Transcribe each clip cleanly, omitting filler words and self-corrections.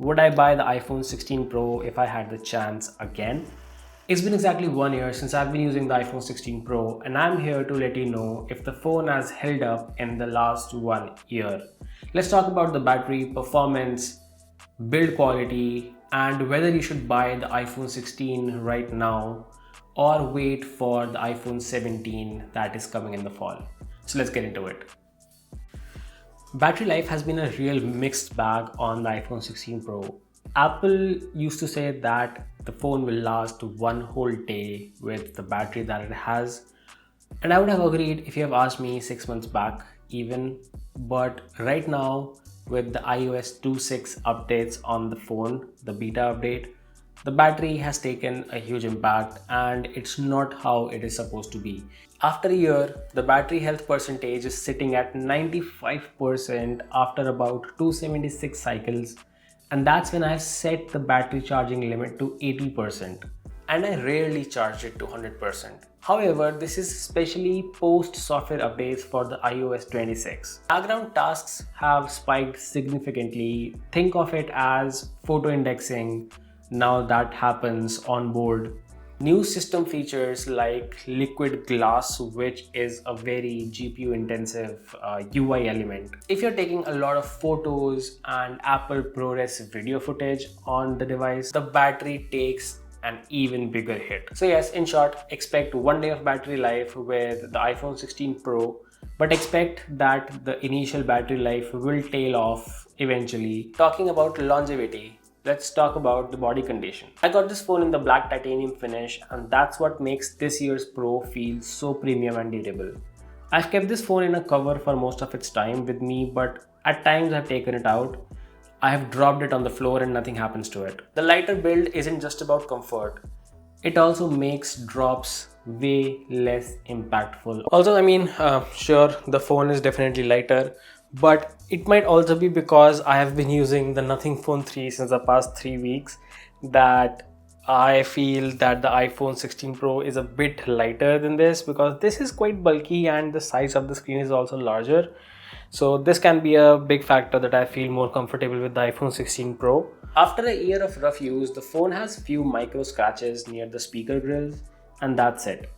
Would I buy the iPhone 16 Pro if I had the chance again? It's been exactly 1 year since I've been using the iPhone 16 Pro, and I'm here to let you know if the phone has held up in the last 1 year. Let's talk about the battery, performance, build quality, and whether you should buy the iPhone 16 right now or wait for the iPhone 17 that is coming in the fall. So let's get into it. Battery life has been a real mixed bag on the iPhone 16 Pro. Apple used to say that the phone will last one whole day with the battery that it has, and I would have agreed if you have asked me 6 months back even. But right now, with the iOS 2.6 updates on the phone, the beta update, the battery has taken a huge impact and it's not how it is supposed to be. After a year, the battery health percentage is sitting at 95% after about 276 cycles, and that's when I set the battery charging limit to 80%, and I rarely charge it to 100%. However, this is especially post software updates for the iOS 26. Background tasks have spiked significantly. Think of it as photo indexing. Now that happens on board. New system features like liquid glass, which is a very GPU intensive UI element. If you're taking a lot of photos and Apple ProRes video footage on the device, the battery takes an even bigger hit. So yes, in short, expect 1 day of battery life with the iPhone 16 Pro, but expect that the initial battery life will tail off eventually. Talking about longevity, let's talk about the body condition. I got this phone in the black titanium finish, and that's what makes this year's Pro feel so premium and durable. I've kept this phone in a cover for most of its time with me, but at times I've taken it out. I have dropped it on the floor and nothing happens to it. The lighter build isn't just about comfort. It also makes drops way less impactful. Also, sure, the phone is definitely lighter, but it might also be because I have been using the Nothing Phone 3 since the past 3 weeks that I feel that the iPhone 16 Pro is a bit lighter than this, because this is quite bulky and the size of the screen is also larger. So this can be a big factor that I feel more comfortable with the iPhone 16 Pro. After a year of rough use, the phone has few micro scratches near the speaker grills, and that's it.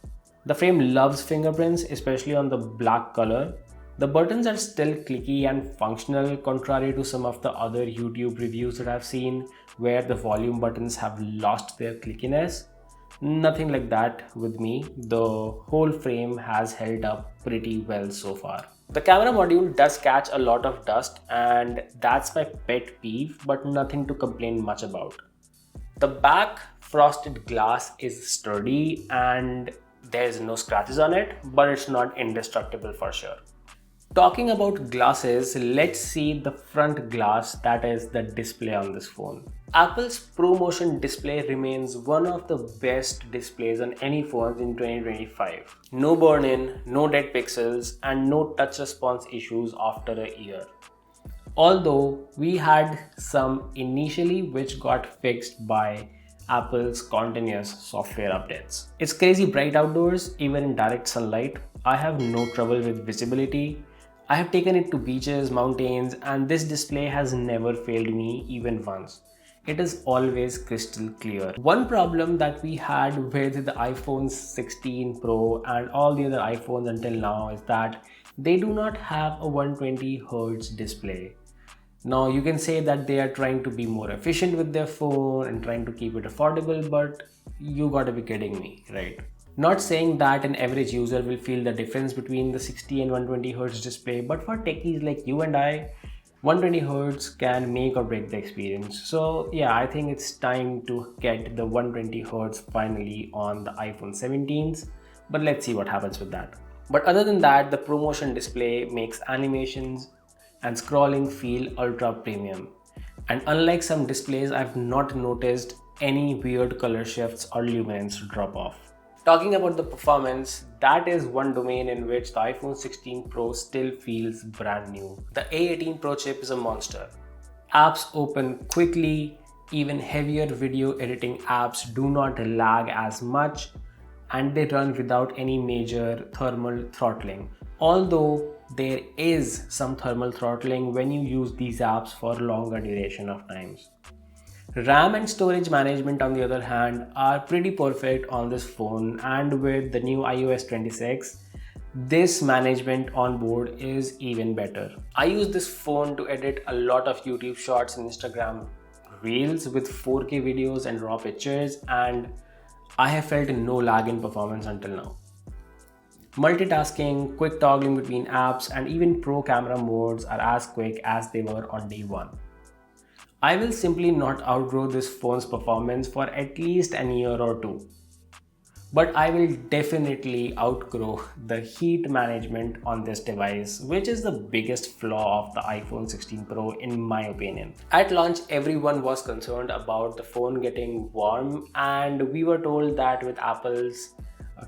The frame loves fingerprints, especially on the black color. The buttons are still clicky and functional, contrary to some of the other YouTube reviews that I've seen where the volume buttons have lost their clickiness. Nothing like that with me. The whole frame has held up pretty well so far. The camera module does catch a lot of dust, and that's my pet peeve, but nothing to complain much about. The back frosted glass is sturdy and there's no scratches on it, but it's not indestructible for sure. Talking about glasses, let's see the front glass, that is the display on this phone. Apple's ProMotion display remains one of the best displays on any phones in 2025. No burn-in, no dead pixels, and no touch response issues after a year. Although we had some initially which got fixed by Apple's continuous software updates. It's crazy bright outdoors, even in direct sunlight. I have no trouble with visibility. I have taken it to beaches, mountains, and this display has never failed me even once. It is always crystal clear. One problem that we had with the iPhone 16 Pro and all the other iPhones until now is that they do not have a 120Hz display. Now you can say that they are trying to be more efficient with their phone and trying to keep it affordable, but you gotta be kidding me, right? Not saying that an average user will feel the difference between the 60 and 120Hz display, but for techies like you and I, 120Hz can make or break the experience. So yeah, I think it's time to get the 120Hz finally on the iPhone 17s, but let's see what happens with that. But other than that, the ProMotion display makes animations and scrolling feel ultra premium. And unlike some displays, I've not noticed any weird color shifts or luminance drop off. Talking about the performance, that is one domain in which the iPhone 16 Pro still feels brand new. The A18 Pro chip is a monster. Apps open quickly, even heavier video editing apps do not lag as much, and they run without any major thermal throttling. Although there is some thermal throttling when you use these apps for longer duration of times. RAM and storage management, on the other hand, are pretty perfect on this phone, and with the new iOS 26, this management on board is even better. I use this phone to edit a lot of YouTube shorts and Instagram reels with 4K videos and raw pictures, and I have felt no lag in performance until now. Multitasking, quick toggling between apps, and even pro camera modes are as quick as they were on day one. I will simply not outgrow this phone's performance for at least an year or two. But I will definitely outgrow the heat management on this device, which is the biggest flaw of the iPhone 16 Pro in my opinion. At launch, everyone was concerned about the phone getting warm, and we were told that with Apple's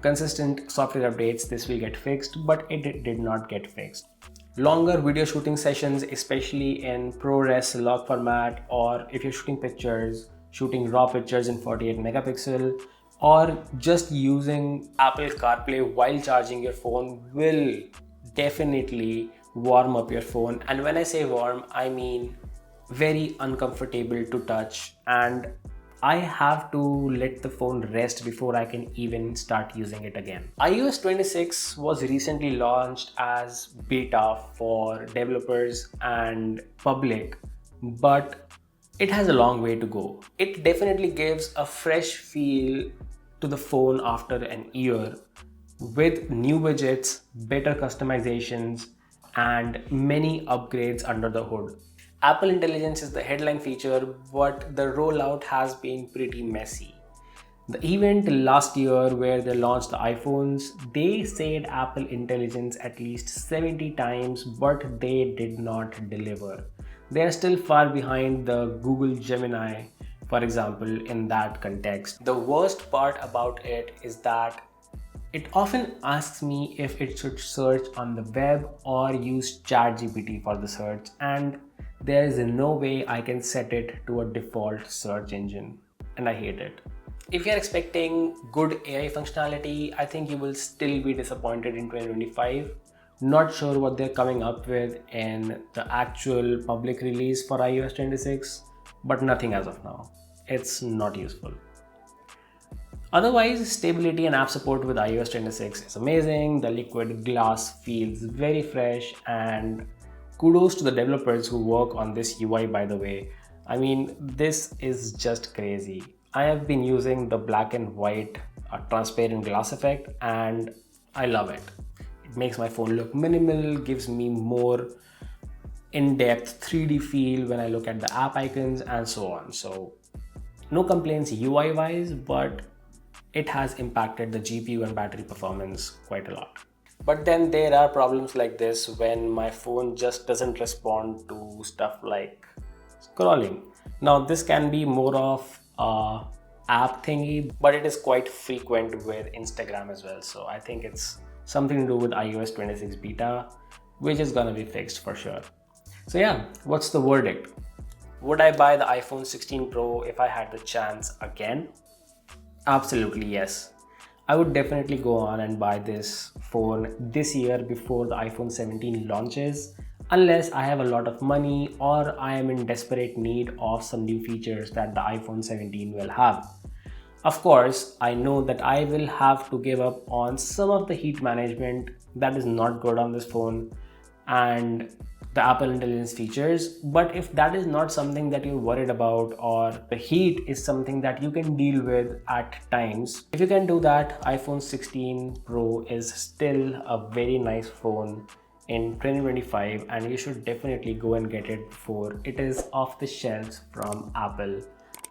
consistent software updates, this will get fixed, but it did not get fixed. Longer video shooting sessions, especially in ProRes log format, or if you're shooting raw pictures in 48 megapixel, or just using Apple CarPlay while charging your phone, will definitely warm up your phone. And when I say warm, I mean very uncomfortable to touch, and I have to let the phone rest before I can even start using it again. iOS 26 was recently launched as beta for developers and public, but it has a long way to go. It definitely gives a fresh feel to the phone after an year, with new widgets, better customizations, and many upgrades under the hood. Apple Intelligence is the headline feature, but the rollout has been pretty messy. The event last year where they launched the iPhones, they said Apple Intelligence at least 70 times, but they did not deliver. They are still far behind the Google Gemini, for example, in that context. The worst part about it is that it often asks me if it should search on the web or use ChatGPT for the search, and there is no way I can set it to a default search engine, and I hate it. If you're expecting good AI functionality, I think you will still be disappointed in 2025. Not sure what they're coming up with in the actual public release for iOS 26, but nothing as of now. It's not useful. Otherwise, stability and app support with iOS 26 is amazing. The liquid glass feels very fresh, and kudos to the developers who work on this UI, by the way. I mean, this is just crazy. I have been using the black and white transparent glass effect, and I love it. It makes my phone look minimal, gives me more in-depth 3D feel when I look at the app icons and so on. So no complaints UI wise, but it has impacted the GPU and battery performance quite a lot. But then there are problems like this when my phone just doesn't respond to stuff like scrolling. Now this can be more of a app thingy, but it is quite frequent with Instagram as well. So I think it's something to do with iOS 26 beta, which is gonna be fixed for sure. So yeah, what's the verdict? Would I buy the iPhone 16 Pro if I had the chance again? Absolutely yes. I would definitely go on and buy this phone this year before the iPhone 17 launches, unless I have a lot of money or I am in desperate need of some new features that the iPhone 17 will have. Of course, I know that I will have to give up on some of the heat management that is not good on this phone and the Apple Intelligence features, but if that is not something that you're worried about, or the heat is something that you can deal with at times, if you can do that, iPhone 16 Pro is still a very nice phone in 2025, and you should definitely go and get it before it is off the shelves from Apple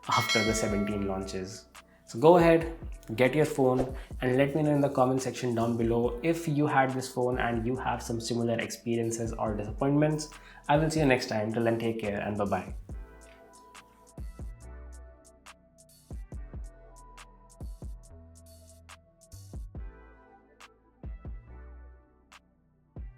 after the 17 launches. So go ahead, get your phone, and let me know in the comment section down below if you had this phone and you have some similar experiences or disappointments. I will see you next time. Till then, take care and bye-bye.